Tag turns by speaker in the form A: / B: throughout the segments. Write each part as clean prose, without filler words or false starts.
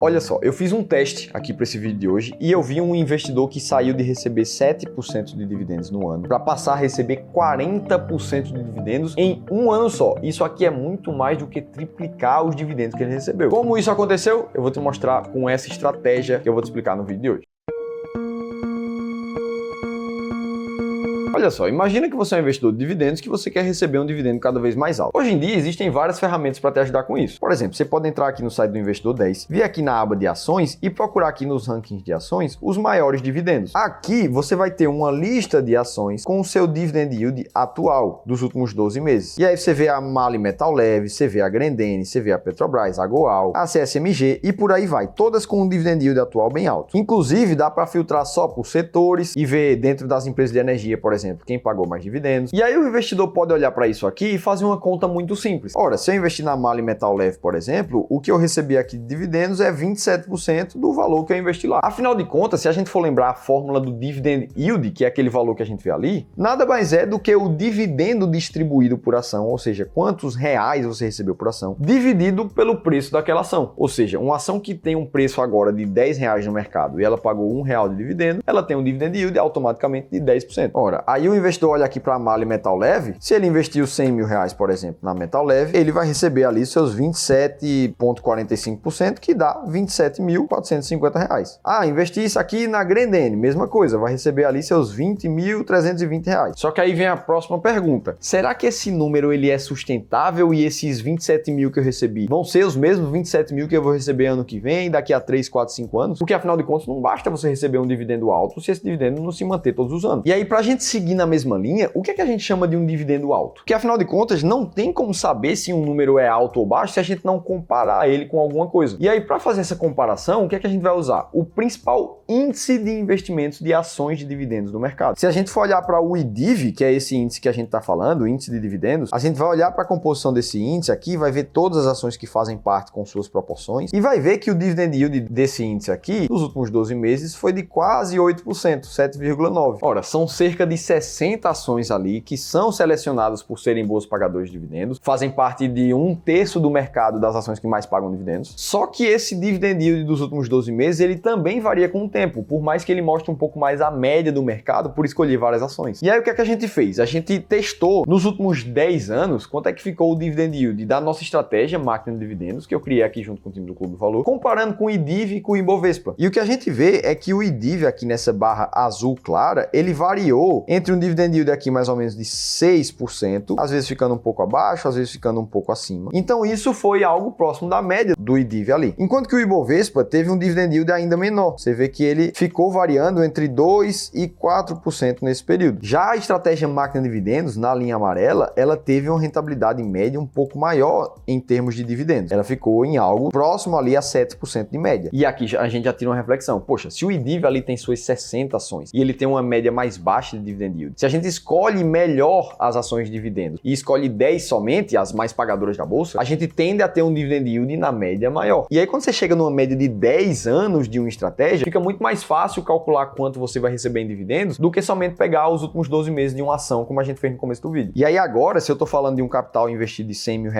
A: Olha só, eu fiz um teste aqui para esse vídeo de hoje e eu vi um investidor que saiu de receber 7% de dividendos no ano para passar a receber 40% de dividendos em um ano só. Isso aqui é muito mais do que triplicar os dividendos que ele recebeu. Como isso aconteceu? Eu vou te mostrar com essa estratégia que eu vou te explicar no vídeo de hoje. Olha só, imagina que você é um investidor de dividendos que você quer receber um dividendo cada vez mais alto. Hoje em dia existem várias ferramentas para te ajudar com isso. Por exemplo, você pode entrar aqui no site do Investidor 10, vir aqui na aba de ações e procurar aqui nos rankings de ações os maiores dividendos. Aqui você vai ter uma lista de ações com o seu dividend yield atual dos últimos 12 meses. E aí você vê a MAHLE Metal Leve, você vê a Grendene, você vê a Petrobras, a Goal, a CSMG e por aí vai, todas com um dividend yield atual bem alto. Inclusive dá para filtrar só por setores e ver dentro das empresas de energia, por exemplo, quem pagou mais dividendos. E aí o investidor pode olhar para isso aqui e fazer uma conta muito simples. Ora, se eu investir na MAHLE Metal Leve, por exemplo, o que eu recebi aqui de dividendos é 27% do valor que eu investi lá. Afinal de contas, se a gente for lembrar a fórmula do dividend yield, que é aquele valor que a gente vê ali, nada mais é do que o dividendo distribuído por ação, ou seja, quantos reais você recebeu por ação, dividido pelo preço daquela ação. Ou seja, uma ação que tem um preço agora de R$10 no mercado e ela pagou R$1 de dividendo, ela tem um dividend yield automaticamente de 10%. Ora, aí o investidor olha aqui para a MAHLE Metal Leve, se ele investiu R$100 mil, por exemplo, na Metal Leve, ele vai receber ali seus 27,45%, que dá R$27.450. Ah, investi isso aqui na Grendene, mesma coisa, vai receber ali seus R$20.320. Só que aí vem a próxima pergunta. Será que esse número ele é sustentável e esses 27 mil que eu recebi vão ser os mesmos 27 mil que eu vou receber ano que vem, daqui a 3, 4, 5 anos? Porque afinal de contas não basta você receber um dividendo alto se esse dividendo não se manter todos os anos. E aí pra gente seguir na mesma linha, o que é que a gente chama de um dividendo alto? Porque afinal de contas não tem como saber se um número é alto ou baixo se a gente não comparar ele com alguma coisa. E aí para fazer essa comparação, o que é que a gente vai usar? O principal índice de investimentos de ações de dividendos do mercado. Se a gente for olhar para o IDIV, que é esse índice que a gente está falando, o índice de dividendos, a gente vai olhar para a composição desse índice aqui, vai ver todas as ações que fazem parte com suas proporções e vai ver que o dividend yield desse índice aqui, nos últimos 12 meses, foi de quase 8%, 7,9%. Ora, são cerca de 60 ações ali que são selecionadas por serem bons pagadores de dividendos, fazem parte de 1/3 do mercado das ações que mais pagam dividendos. Só que esse dividend yield dos últimos 12 meses, ele também varia com o tempo, por mais que ele mostre um pouco mais a média do mercado por escolher várias ações. E aí o que é que a gente fez? A gente testou nos últimos 10 anos quanto é que ficou o dividend yield da nossa estratégia máquina de dividendos, que eu criei aqui junto com o time do Clube do Valor, comparando com o IDIV e com o Ibovespa. E o que a gente vê é que o IDIV aqui nessa barra azul clara, ele variou entre um dividend yield aqui mais ou menos de 6%, às vezes ficando um pouco abaixo, às vezes ficando um pouco acima. Então isso foi algo próximo da média do IDIV ali. Enquanto que o Ibovespa teve um dividend yield ainda menor. Você vê que ele ficou variando entre 2% e 4% nesse período. Já a estratégia máquina de dividendos, na linha amarela, ela teve uma rentabilidade média um pouco maior em termos de dividendos. Ela ficou em algo próximo ali a 7% de média. E aqui a gente já tira uma reflexão. Poxa, se o IDIV ali tem suas 60 ações e ele tem uma média mais baixa de dividend yield, se a gente escolhe melhor as ações de dividendos e escolhe 10 somente, as mais pagadoras da bolsa, a gente tende a ter um dividend yield na média maior. E aí quando você chega numa média de 10 anos de uma estratégia, fica muito mais fácil calcular quanto você vai receber em dividendos do que somente pegar os últimos 12 meses de uma ação, como a gente fez no começo do vídeo. E aí agora, se eu tô falando de um capital investido de R$100 mil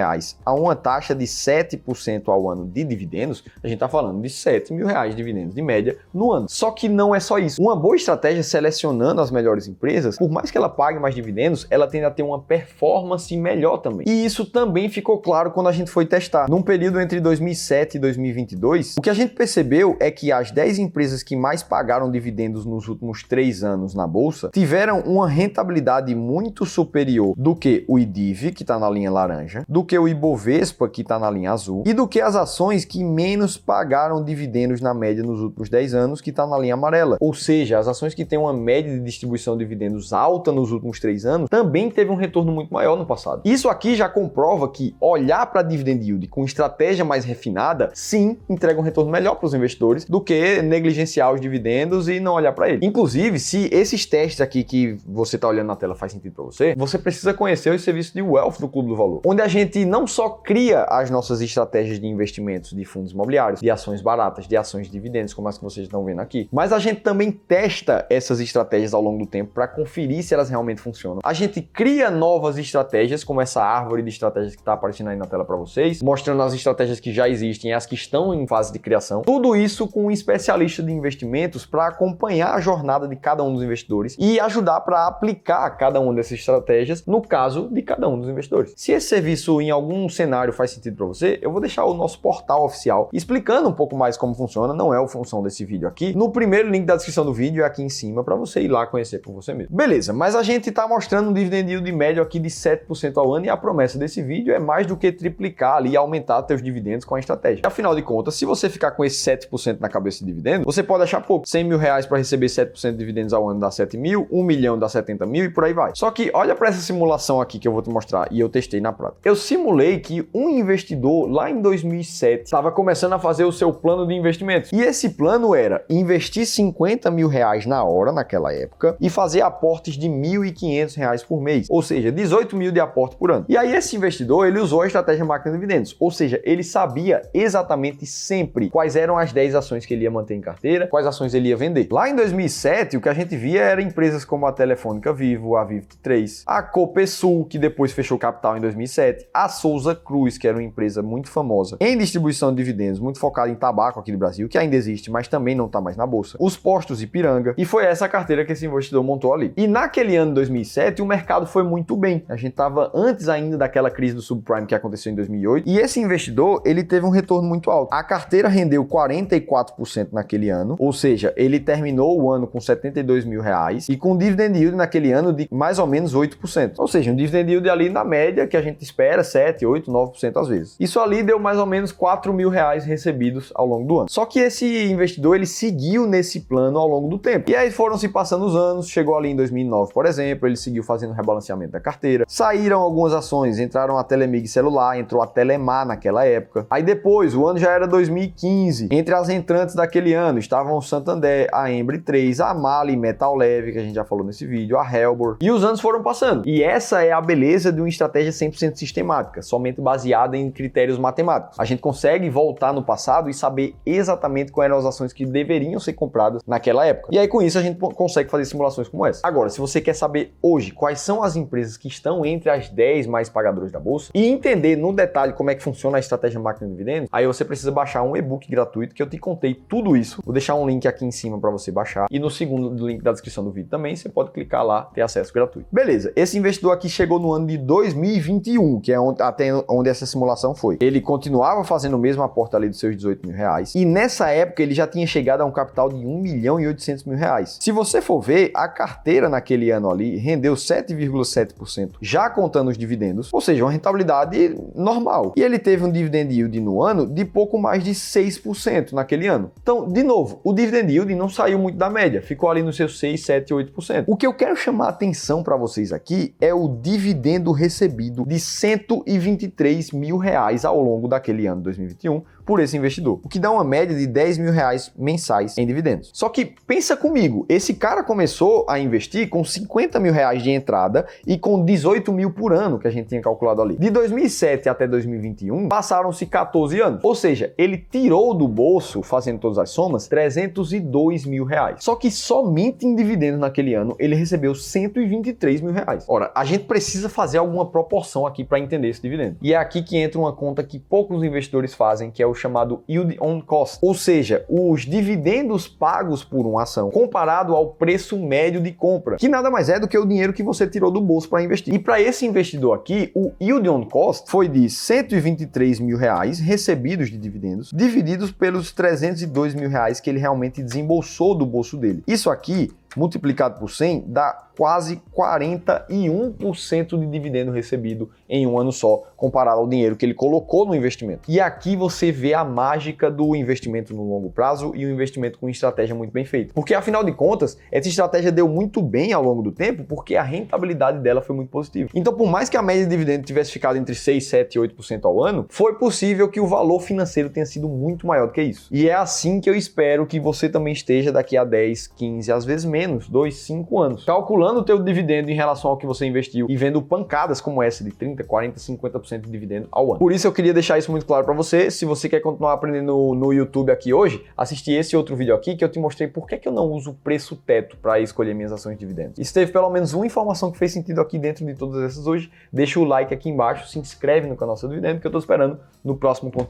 A: a uma taxa de 7% ao ano de dividendos, a gente tá falando de R$7 mil de dividendos de média no ano. Só que não é só isso. Uma boa estratégia selecionando as melhores empresas, por mais que ela pague mais dividendos, ela tende a ter uma performance melhor também. E isso também ficou claro quando a gente foi testar. Num período entre 2007 e 2022, o que a gente percebeu é que as 10 empresas que mais pagaram dividendos nos últimos 3 anos na bolsa tiveram uma rentabilidade muito superior do que o IDIV, que está na linha laranja, do que o Ibovespa, que está na linha azul, e do que as ações que menos pagaram dividendos na média nos últimos 10 anos, que está na linha amarela. Ou seja, as ações que têm uma média de distribuição de dividendos alta nos últimos 3 anos também teve um retorno muito maior no passado. Isso aqui já comprova que olhar para dividend yield com estratégia mais refinada, sim, entrega um retorno melhor para os investidores do que negligenciar os dividendos e não olhar para ele. Inclusive, se esses testes aqui que você está olhando na tela faz sentido para você, você precisa conhecer os serviços de Wealth do Clube do Valor, onde a gente não só cria as nossas estratégias de investimentos de fundos imobiliários, de ações baratas, de ações de dividendos, como as que vocês estão vendo aqui, mas a gente também testa essas estratégias ao longo do tempo para conferir se elas realmente funcionam. A gente cria novas estratégias, como essa árvore de estratégias que está aparecendo aí na tela para vocês, mostrando as estratégias que já existem e as que estão em fase de criação. Tudo isso com um especialista de investimentos para acompanhar a jornada de cada um dos investidores e ajudar para aplicar cada uma dessas estratégias no caso de cada um dos investidores. Se esse serviço em algum cenário faz sentido para você, eu vou deixar o nosso portal oficial explicando um pouco mais como funciona, não é a função desse vídeo aqui, no primeiro link da descrição do vídeo é aqui em cima para você ir lá conhecer por você mesmo. Beleza, mas a gente está mostrando um dividend yield médio aqui de 7% ao ano e a promessa desse vídeo é mais do que triplicar ali e aumentar seus dividendos com a estratégia. Afinal de contas, se você ficar com esse 7% na cabeça de dividendo, você pode achar pouco. 100 mil reais para receber 7% de dividendos ao ano dá 7 mil, 1 milhão dá 70 mil e por aí vai. Só que olha para essa simulação aqui que eu vou te mostrar e eu testei na prática. Eu simulei que um investidor lá em 2007 estava começando a fazer o seu plano de investimentos. E esse plano era investir 50 mil reais na hora, naquela época, e fazer aportes de 1.500 reais por mês. Ou seja, 18 mil de aporte por ano. E aí esse investidor, ele usou a estratégia máquina de dividendos. Ou seja, ele sabia exatamente sempre quais eram as 10 ações que ele ia manter em carteira, quais ações ele ia vender. Lá em 2007, o que a gente via era empresas como a Telefônica Vivo, a Vivo 3, a Copesul, que depois fechou capital em 2007, a Souza Cruz, que era uma empresa muito famosa em distribuição de dividendos, muito focada em tabaco aqui no Brasil, que ainda existe, mas também não está mais na bolsa, os postos Ipiranga, e foi essa carteira que esse investidor montou ali. E naquele ano de 2007, o mercado foi muito bem. A gente estava antes ainda daquela crise do subprime que aconteceu em 2008, e esse investidor, ele teve um retorno muito alto. A carteira rendeu 44% naquele ano, ou seja, ele terminou o ano com 72 mil reais e com dividend yield naquele ano de mais ou menos 8%. Ou seja, um dividend yield ali na média que a gente espera 7, 8, 9% às vezes. Isso ali deu mais ou menos 4 mil reais recebidos ao longo do ano. Só que esse investidor, ele seguiu nesse plano ao longo do tempo. E aí foram se passando os anos, chegou ali em 2009, por exemplo, ele seguiu fazendo rebalanceamento da carteira. Saíram algumas ações, entraram a Telemig Celular, entrou a Telemar naquela época. Aí depois, o ano já era 2015. Entre as entrantes daquele ano estavam o Santander, a Embry 3, a Mali Metal Leve, que a gente já falou nesse vídeo, a Helbor. E os anos foram passando. E essa é a beleza de uma estratégia 100% sistemática, somente baseada em critérios matemáticos. A gente consegue voltar no passado e saber exatamente quais eram as ações que deveriam ser compradas naquela época. E aí com isso a gente consegue fazer simulações como essa. Agora, se você quer saber hoje quais são as empresas que estão entre as 10 mais pagadoras da bolsa e entender no detalhe como é que funciona a estratégia máquina de dividendos, aí você precisa baixar um e-book gratuito que eu te contei tudo isso. Vou deixar um link aqui em cima para você baixar e no segundo link da descrição do vídeo também você pode clicar lá, ter acesso gratuito. Beleza, esse investidor aqui chegou no ano de 2021, que é até onde essa simulação foi. Ele continuava fazendo o mesmo aporte ali dos seus 18 mil reais e nessa época ele já tinha chegado a um capital de 1 milhão e 800 mil reais. Se você for ver, a carteira naquele ano ali rendeu 7,7%, já contando os dividendos, ou seja, uma rentabilidade normal. E ele teve um dividend yield no ano de pouco mais de 6% naquele ano. Então, de novo, o dividend yield não saiu muito da média, ficou ali nos seus 6, 7, 8%. O que eu quero chamar a atenção para vocês aqui é o dividendo recebido de 123 mil reais ao longo daquele ano 2021 por esse investidor, o que dá uma média de 10 mil reais mensais em dividendos. Só que pensa comigo, esse cara começou a investir com 50 mil reais de entrada e com 18 mil por ano que a gente tinha calculado ali. De 2007 até 2021, passaram-se 14 anos. Ou seja, ele tirou do bolso, fazendo todas as somas, 302 mil reais. Só que somente em dividendos naquele ano, ele recebeu 123 mil reais. Ora, a gente precisa fazer alguma proporção aqui para entender esse dividendo. E é aqui que entra uma conta que poucos investidores fazem, que é o chamado yield on cost, ou seja, os dividendos pagos por uma ação comparado ao preço médio de compra, que nada mais é do que o dinheiro que você tirou do bolso para investir. E para esse investidor aqui, o yield on cost foi de 123 mil reais recebidos de dividendos, divididos pelos 302 mil reais que ele realmente desembolsou do bolso dele. Isso aqui, multiplicado por 100, dá quase 41% de dividendo recebido em um ano só, comparado ao dinheiro que ele colocou no investimento. E aqui você vê a mágica do investimento no longo prazo e o investimento com estratégia muito bem feita. Porque, afinal de contas, essa estratégia deu muito bem ao longo do tempo, porque a rentabilidade dela foi muito positiva. Então, por mais que a média de dividendo tivesse ficado entre 6, 7 e 8% ao ano, foi possível que o valor financeiro tenha sido muito maior do que isso. E é assim que eu espero que você também esteja daqui a 10, 15, às vezes menos menos 2, 5 anos. Calculando o teu dividendo em relação ao que você investiu e vendo pancadas como essa de 30, 40, 50% de dividendo ao ano. Por isso eu queria deixar isso muito claro para você. Se você quer continuar aprendendo no YouTube aqui hoje, assiste esse outro vídeo aqui que eu te mostrei por que eu não uso o preço teto para escolher minhas ações de dividendos. E se teve pelo menos uma informação que fez sentido aqui dentro de todas essas hoje, deixa o like aqui embaixo, se inscreve no canal Seu Dividendo que eu estou esperando no próximo conteúdo.